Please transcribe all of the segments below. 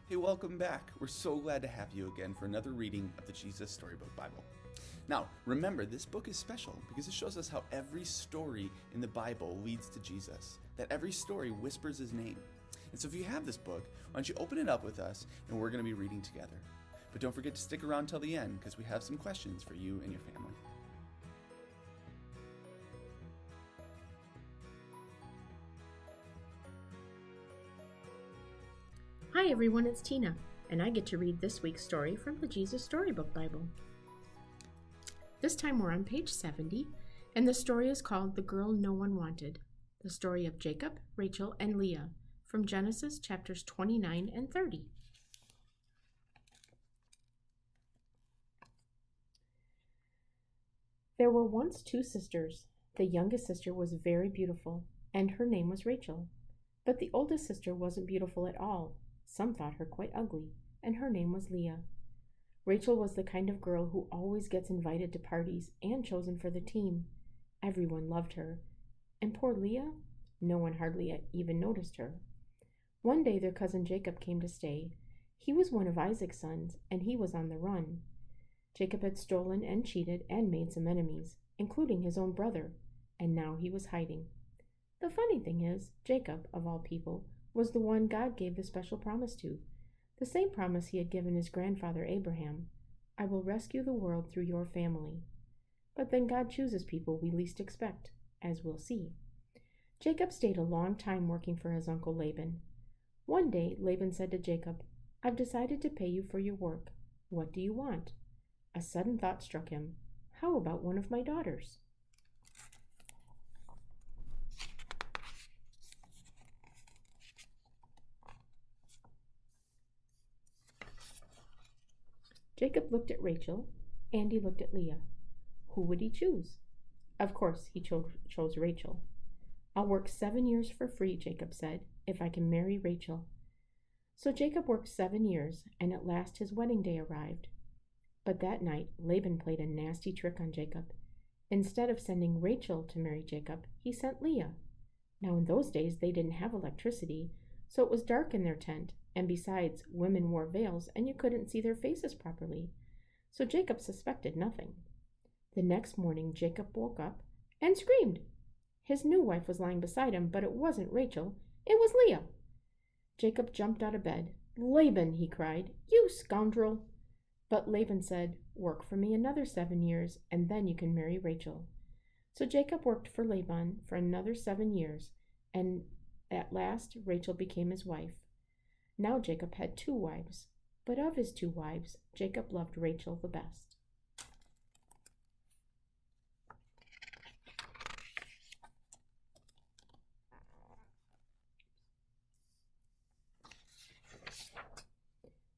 Hey, welcome back. We're so glad to have you again for another reading of the Jesus Storybook Bible. Now, remember, this book is special because it shows us how every story in the Bible leads to Jesus, that every story whispers his name. And so if you have this book, why don't you open it up with us, and we're going to be reading together. But don't forget to stick around till the end because we have some questions for you and your family. Hi everyone, it's Tina, and I get to read this week's story from the Jesus Storybook Bible. This time we're on page 70, and the story is called The Girl No One Wanted, the story of Jacob, Rachel, and Leah, from Genesis chapters 29 and 30. There were once two sisters. The youngest sister was very beautiful, and her name was Rachel. But the oldest sister wasn't beautiful at all. Some thought her quite ugly, and her name was Leah. Rachel was the kind of girl who always gets invited to parties and chosen for the team. Everyone loved her. And poor Leah? No one hardly even noticed her. One day their cousin Jacob came to stay. He was one of Isaac's sons, and he was on the run. Jacob had stolen and cheated and made some enemies, including his own brother, and now he was hiding. The funny thing is, Jacob, of all people, was the one God gave the special promise to, the same promise he had given his grandfather Abraham. I will rescue the world through your family. But then God chooses people we least expect, as we'll see. Jacob stayed a long time working for his uncle Laban. One day, Laban said to Jacob, "I've decided to pay you for your work. What do you want?" A sudden thought struck him. How about one of my daughters? Jacob looked at Rachel, and he looked at Leah. Who would he choose? Of course, he chose Rachel. "I'll work 7 years for free," Jacob said, "if I can marry Rachel." So Jacob worked 7 years, and at last his wedding day arrived. But that night, Laban played a nasty trick on Jacob. Instead of sending Rachel to marry Jacob, he sent Leah. Now in those days, they didn't have electricity, so it was dark in their tent, and besides, women wore veils and you couldn't see their faces properly. So Jacob suspected nothing. The next morning, Jacob woke up and screamed. His new wife was lying beside him, but it wasn't Rachel, it was Leah. Jacob jumped out of bed. "Laban," he cried, "you scoundrel!" But Laban said, "Work for me another 7 years, and then you can marry Rachel." So Jacob worked for Laban for another 7 years, and at last Rachel became his wife. Now Jacob had 2 wives, but of his 2 wives, Jacob loved Rachel the best.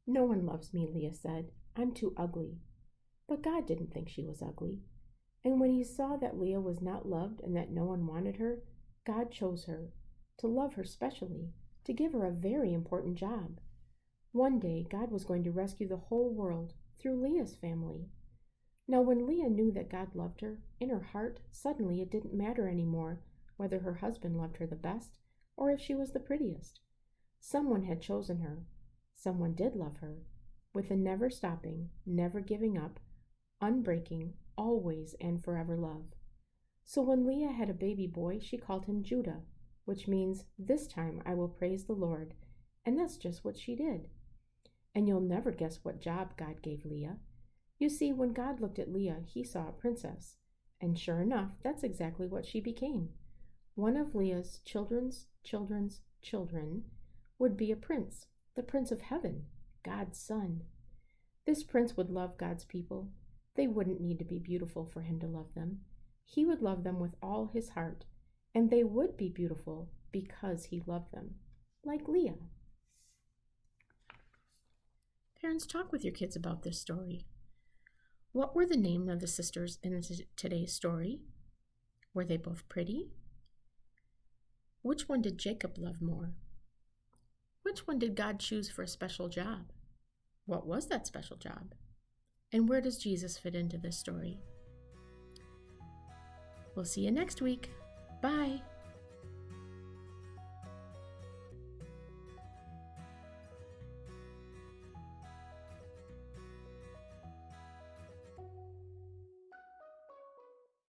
"No one loves me," Leah said. "I'm too ugly." But God didn't think she was ugly. And when he saw that Leah was not loved and that no one wanted her, God chose her, to love her specially, to give her a very important job. One day, God was going to rescue the whole world through Leah's family. Now, when Leah knew that God loved her, in her heart, suddenly it didn't matter anymore whether her husband loved her the best or if she was the prettiest. Someone had chosen her. Someone did love her, with a never stopping, never giving up, unbreaking, always and forever love. So when Leah had a baby boy, she called him Judah, which means, "This time I will praise the Lord," and that's just what she did. And you'll never guess what job God gave Leah. You see, when God looked at Leah, he saw a princess, and sure enough, that's exactly what she became. One of Leah's children's children would be a prince, the Prince of Heaven, God's son. This prince would love God's people. They wouldn't need to be beautiful for him to love them. He would love them with all his heart, and they would be beautiful because he loved them, like Leah. Parents, talk with your kids about this story. What were the names of the sisters in today's story? Were they both pretty? Which one did Jacob love more? Which one did God choose for a special job? What was that special job? And where does Jesus fit into this story? We'll see you next week. Bye.